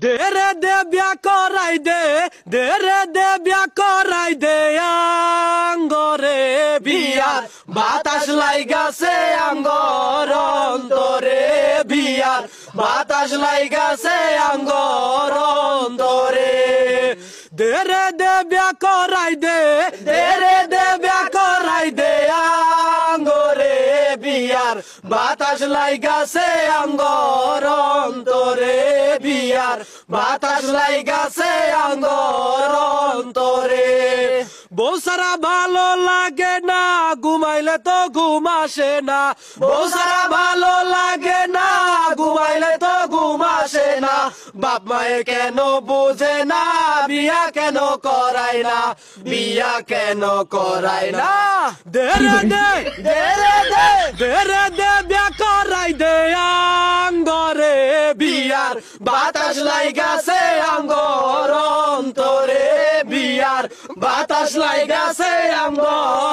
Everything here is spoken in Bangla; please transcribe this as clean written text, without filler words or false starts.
দেরে দে বিয়া করাই দে, দেরে দে বিয়া করাই দে, আঙ্গরে বিয়ার বাতাস লাইগাছে আঙ্গর অন্তরে, বিয়ার বাতাস লাইগাছে আঙ্গর অন্তরে। দেরে দে বিয়া করাই দে, দেরে দে বিয়া করাই দে, আঙ্গরে বিয়ার বাতাস লাইগাছে আঙ্গর অন্তরে, বিয়ার বাতাস লাইগাছে আঙ্গর অন্তরে। বউ সারা ভালো লাগে না, ঘুমাইলে তো ঘুম আসে না, বউ সারা ভালো লাগে না, ঘুমাইলে তো ঘুম আসে না। বাপ মায়ে কেন বুঝে না, বিয়া কেন করাই না, বিয়া কেন করাই না। দেরে দে, দেরে দে, দেরে দে বিয়া করাই দে, আঙ্গরে বিয়ার বাতাস লাইগাছে আঙ্গর অন্তরে, বিয়ার বাতাস লাইগাছে আঙ্গর